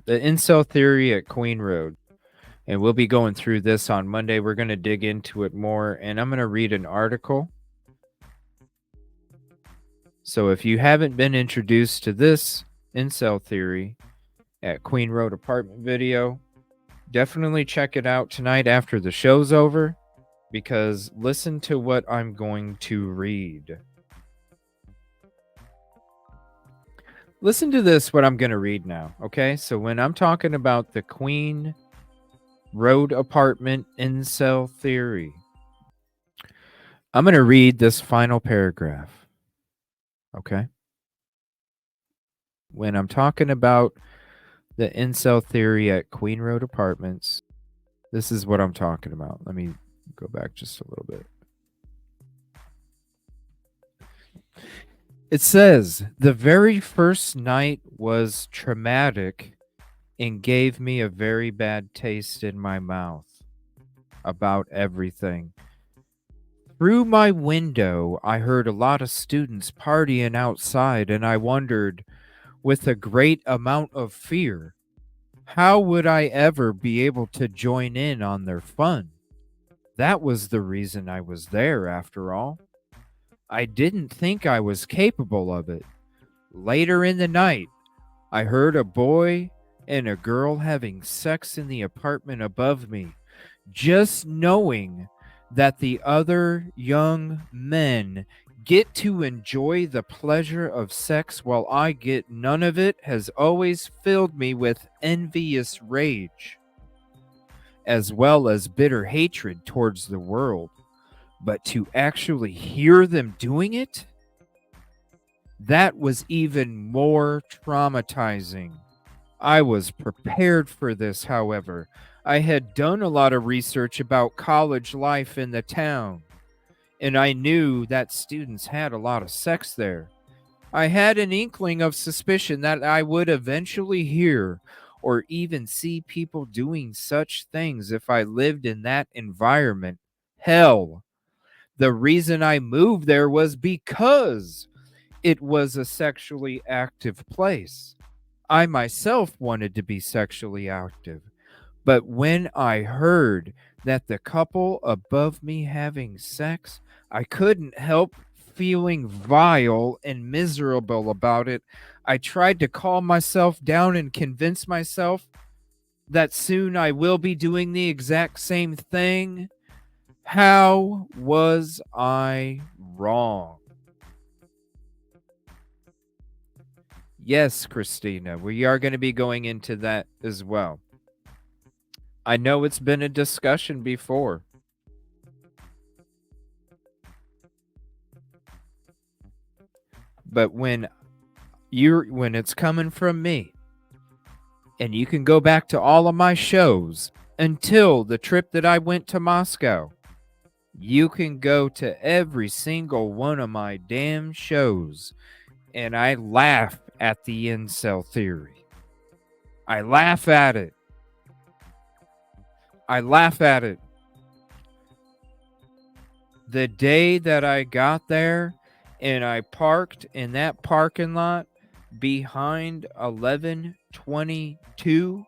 the incel theory at Queen Road. And we'll be going through this on Monday. We're going to dig into it more, and I'm going to read an article. So if you haven't been introduced to this incel theory at Queen Road apartment video, definitely check it out tonight after the show's over, because listen to what I'm going to read. Listen to this, what I'm going to read now, okay? So when I'm talking about the Queen Road apartment incel theory, I'm going to read this final paragraph, okay? When I'm talking about the incel theory at Queen Road Apartments, this is what I'm talking about. Let me go back just a little bit. It says, the very first night was traumatic and gave me a very bad taste in my mouth about everything. Through my window, I heard a lot of students partying outside, and I wondered, with a great amount of fear, how would I ever be able to join in on their fun? That was the reason I was there, after all. I didn't think I was capable of it. Later in the night, I heard a boy and a girl having sex in the apartment above me. Just knowing that the other young men get to enjoy the pleasure of sex while I get none of it has always filled me with envious rage, as well as bitter hatred towards the world. But to actually hear them doing it, that was even more traumatizing. I was prepared for this, however. I had done a lot of research about college life in the town, and I knew that students had a lot of sex there. I had an inkling of suspicion that I would eventually hear or even see people doing such things if I lived in that environment. Hell, the reason I moved there was because it was a sexually active place. I myself wanted to be sexually active, but when I heard that the couple above me having sex, I couldn't help feeling vile and miserable about it. I tried to calm myself down and convince myself that soon I will be doing the exact same thing. How was I wrong? Yes, Christina, we are going to be going into that as well. I know it's been a discussion before. But when it's coming from me, and you can go back to all of my shows until the trip that I went to Moscow, you can go to every single one of my damn shows, and I laugh at the incel theory. I laugh at it. I laugh at it. The day that I got there and I parked in that parking lot behind 1122,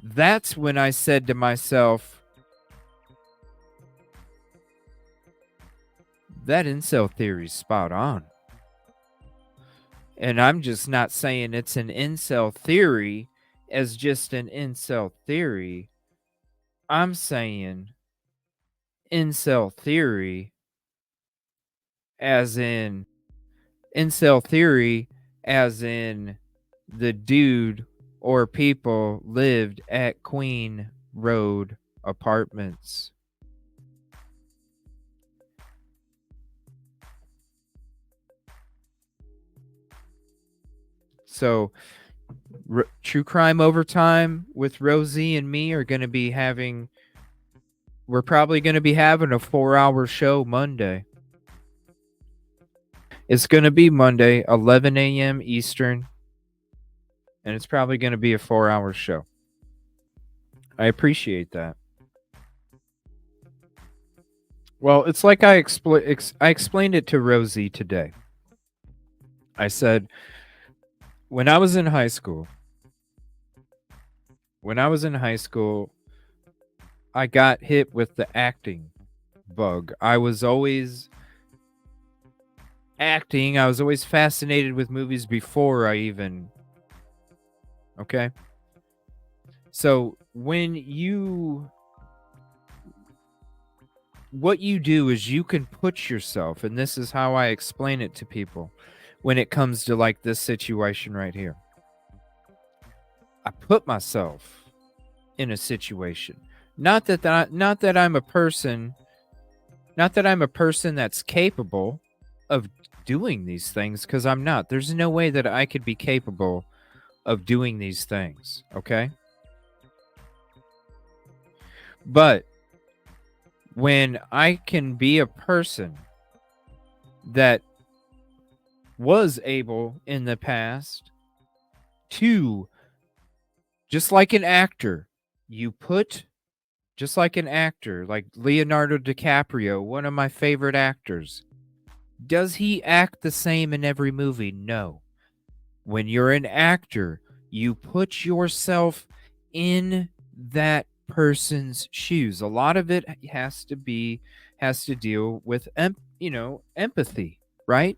that's when I said to myself, that incel theory's spot on. And I'm just not saying it's an incel theory as just an incel theory. I'm saying incel theory as in the dude or people lived at Queen Road Apartments. So, True Crime Overtime with Rosie and me are going to be having, we're probably going to be having a 4-hour show Monday. It's going to be Monday, 11 a.m. Eastern, and it's probably going to be a 4-hour show. I appreciate that. Well, it's like I explained it to Rosie today. I said, when I was in high school, when I was in high school, I got hit with the acting bug. I was always acting. I was always fascinated with movies before I even. Okay. So what you do is you can put yourself, and this is how I explain it to people when it comes to like this situation right here. I put myself in a situation. Not that I'm a person, not that I'm a person that's capable of doing these things, because I'm not. There's no way that I could be capable of doing these things, okay? But when I can be a person that was able in the past to, just like an actor, just like an actor, like Leonardo DiCaprio, one of my favorite actors. Does he act the same in every movie? No. When you're an actor, you put yourself in that person's shoes. A lot of it has to deal with empathy, right?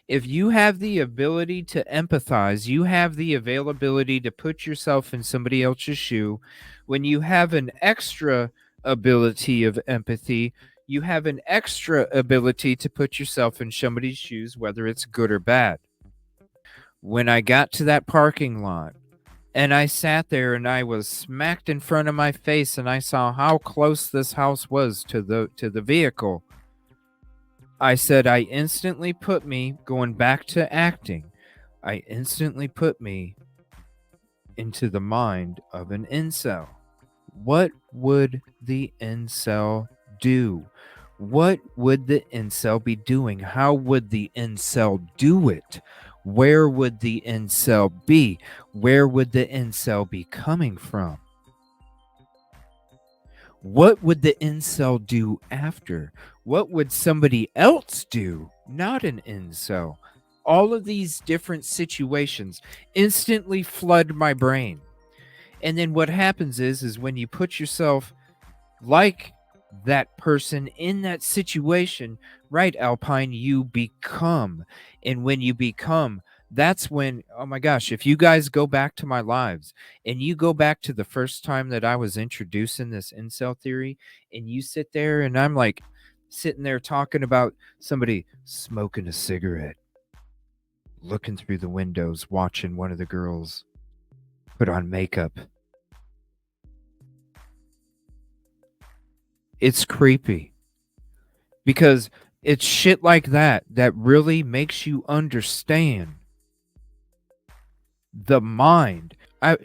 If you have the ability to empathize, you have the availability to put yourself in somebody else's shoe. When you have an extra ability of empathy, you have an extra ability to put yourself in somebody's shoes, whether it's good or bad. When I got to that parking lot and I sat there and I was smacked in front of my face and I saw how close this house was to the vehicle, I said I instantly put me, going back to acting, I instantly put me into the mind of an incel. What would the incel do? What would the incel be doing? How would the incel do it? Where would the incel be? Where would the incel be coming from? What would the incel do after? What would somebody else do? Not an incel. All of these different situations instantly flood my brain. And then what happens is when you put yourself like that person in that situation, right, Alpine, you become. And when you become, that's when, oh my gosh, if you guys go back to my lives and you go back to the first time that I was introducing this incel theory, and you sit there and I'm like sitting there talking about somebody smoking a cigarette, looking through the windows, watching one of the girls put on makeup. It's creepy because it's shit like that that really makes you understand the mind. I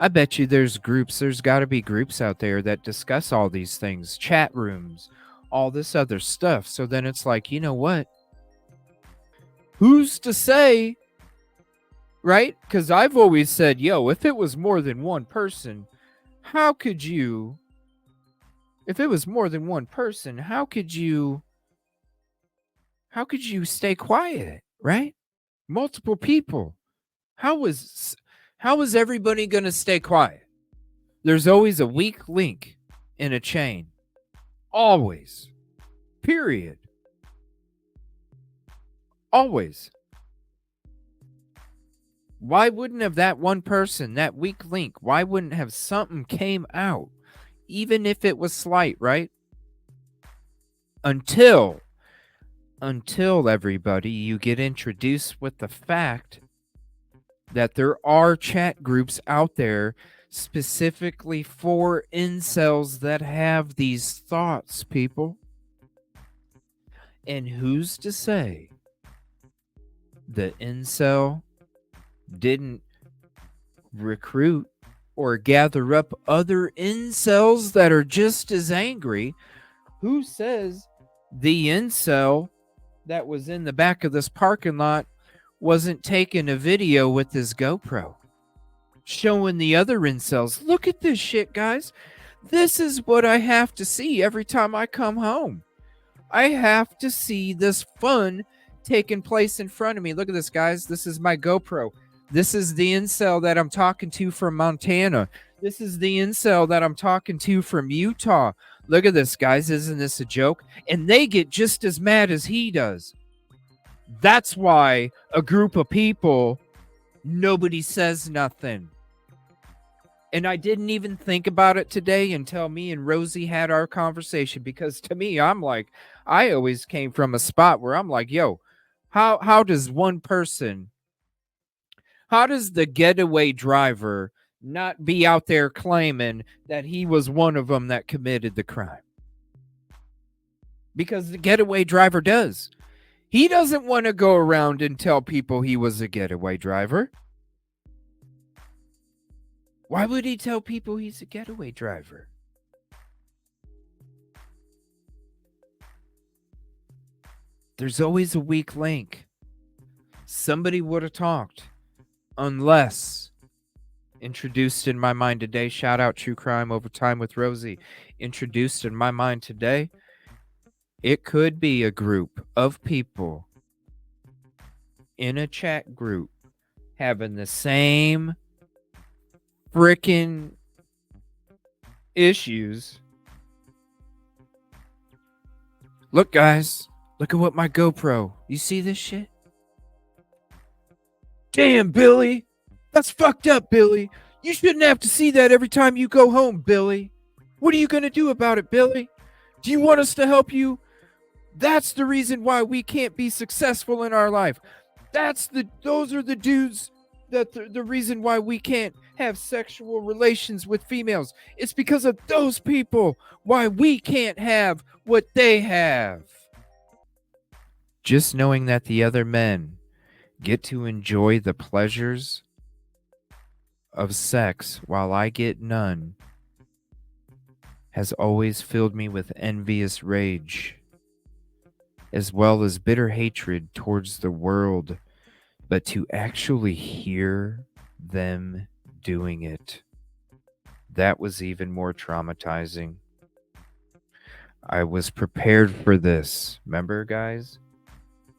bet you there's got to be groups out there that discuss all these things, chat rooms, all this other stuff. So then it's like, you know what? Who's to say, right? Because I've always said, yo, if it was more than one person, how could you stay quiet, right? Multiple people. How is everybody going to stay quiet? There's always a weak link in a chain. Always. Period. Always. Why wouldn't have that one person, that weak link, why wouldn't have something came out, even if it was slight, right? Until everybody, you get introduced with the fact that there are chat groups out there specifically for incels that have these thoughts, people. And who's to say the incel didn't recruit or gather up other incels that are just as angry? Who says the incel that was in the back of this parking lot wasn't taking a video with his GoPro, showing the other incels, look at this shit, guys. This is what I have to see every time I come home. I have to see this fun taking place in front of me. Look at this, guys. This is my GoPro. This is the incel that I'm talking to from Montana. This is the incel that I'm talking to from Utah. Look at this, guys. Isn't this a joke? And they get just as mad as he does. That's why a group of people, nobody says nothing. And I didn't even think about it today until me and Rosie had our conversation, because to me, I'm like, I always came from a spot where I'm like, yo, how does one person, how does the getaway driver not be out there claiming that he was one of them that committed the crime? Because the getaway driver does. He doesn't want to go around and tell people he was a getaway driver. Why would he tell people he's a getaway driver? There's always a weak link. Somebody would have talked, unless introduced in my mind today. Shout out True Crime Overtime with Rosie. Introduced in my mind today, it could be a group of people in a chat group having the same freaking issues. Look, guys, look at what my GoPro. You see this shit? Damn, Billy. That's fucked up, Billy. You shouldn't have to see that every time you go home, Billy. What are you going to do about it, Billy? Do you want us to help you? That's the reason why we can't be successful in our life. Those are the dudes that the reason why we can't have sexual relations with females. It's because of those people why we can't have what they have. Just knowing that the other men get to enjoy the pleasures of sex while I get none has always filled me with envious rage, as well as bitter hatred towards the world. But to actually hear them doing it, that was even more traumatizing. I was prepared for this. Remember, guys?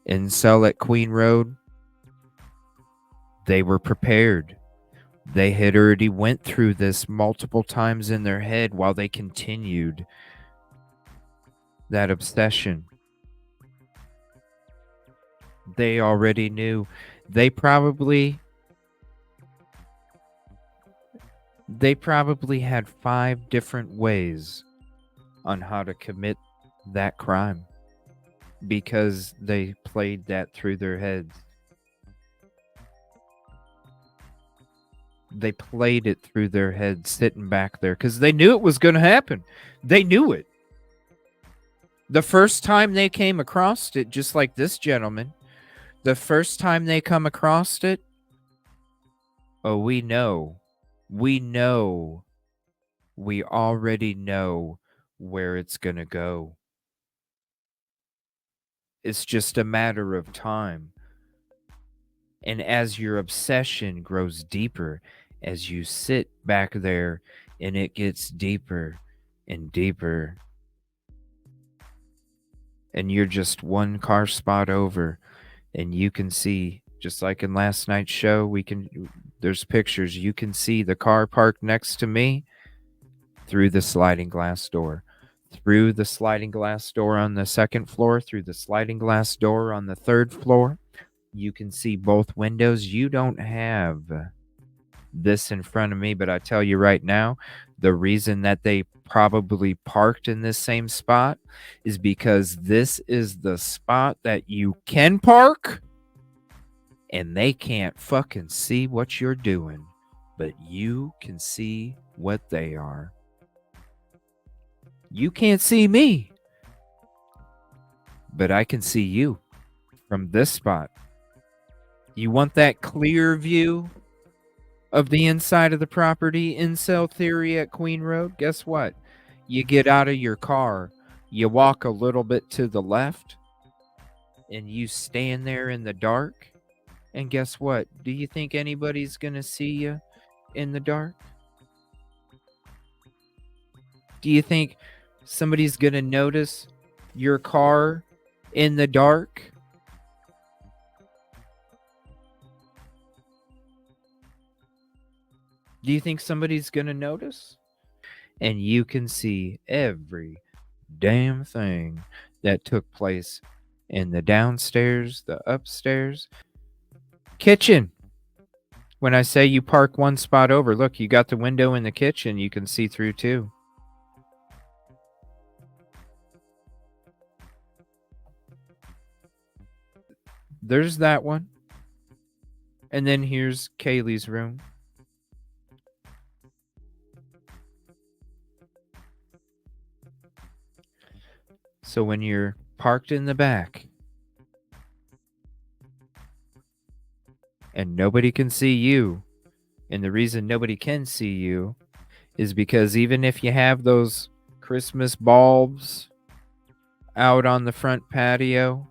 INCEL at Queen Road? They were prepared. They had already went through this multiple times in their head while they continued that obsession. They already knew. They probably had 5 different ways on how to commit that crime, because they played that through their heads. They played it through their heads sitting back there because they knew it was going to happen. They knew it. The first time they came across it, just like this gentleman, the first time they come across it, oh, we already know where it's going to go. It's just a matter of time. And as your obsession grows deeper, as you sit back there and it gets deeper and deeper, and you're just one car spot over, and you can see, just like in last night's show, there's pictures, you can see the car parked next to me through the sliding glass door. Through the sliding glass door on the second floor, through the sliding glass door on the third floor. You can see both windows. You don't have this in front of me, but I tell you right now, the reason that they probably parked in this same spot is because this is the spot that you can park and they can't fucking see what you're doing, but you can see what they are. You can't see me, but I can see you from this spot. You want that clear view of the inside of the property? INCEL theory at Queen Road? Guess what? You get out of your car, you walk a little bit to the left, and you stand there in the dark, and guess what? Do you think anybody's going to see you in the dark? Do you think somebody's going to notice your car in the dark? Do you think somebody's gonna notice? And you can see every damn thing that took place in the downstairs, the upstairs, kitchen. When I say you park one spot over, look, you got the window in the kitchen you can see through too. There's that one. And then here's Kaylee's room. So when you're parked in the back and nobody can see you, and the reason nobody can see you is because even if you have those Christmas bulbs out on the front patio,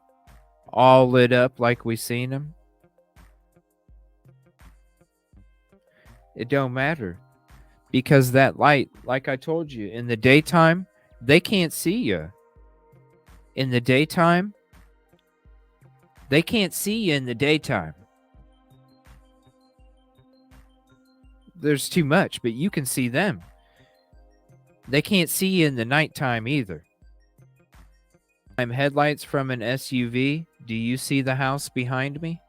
all lit up like we seen them, it don't matter. Because that light, like I told you, in the daytime, they can't see you. In the daytime, they can't see you in the daytime. There's too much, but you can see them. They can't see you in the nighttime either. I'm headlights from an SUV. Do you see the house behind me?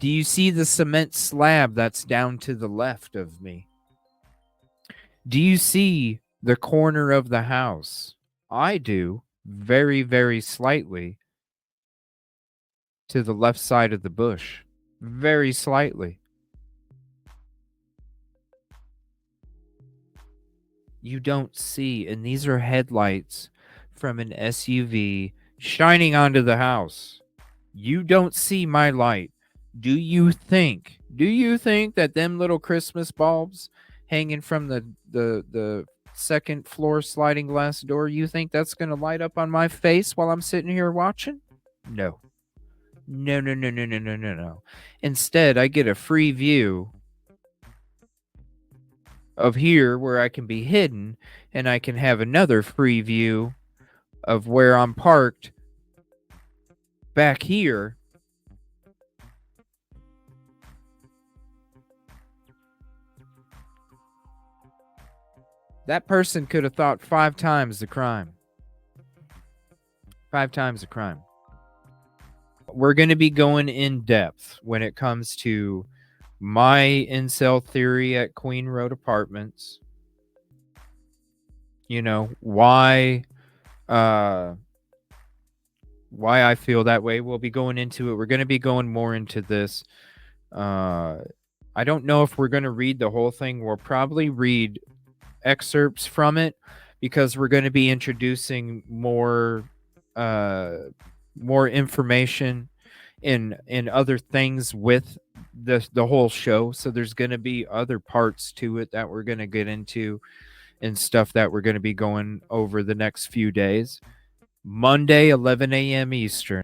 Do you see the cement slab that's down to the left of me? Do you see the corner of the house? I do, very, very slightly, to the left side of the bush. Very slightly. You don't see, and these are headlights from an SUV shining onto the house. You don't see my light. Do you think that them little Christmas bulbs hanging from the second floor sliding glass door, you think that's going to light up on my face while I'm sitting here watching? No. No, no, no, no, no, no, no, no. Instead, I get a free view of here where I can be hidden, and I can have another free view of where I'm parked back here. That person could have thought 5 times the crime. 5 times the crime. We're going to be going in depth when it comes to my incel theory at Queen Road Apartments. You know, why I feel that way. We'll be going into it. We're going to be going more into this. I don't know if we're going to read the whole thing. We'll probably read excerpts from it because we're going to be introducing more information in other things with the whole show. So there's going to be other parts to it that we're going to get into and stuff that we're going to be going over the next few days. Monday, 11 a.m. Eastern.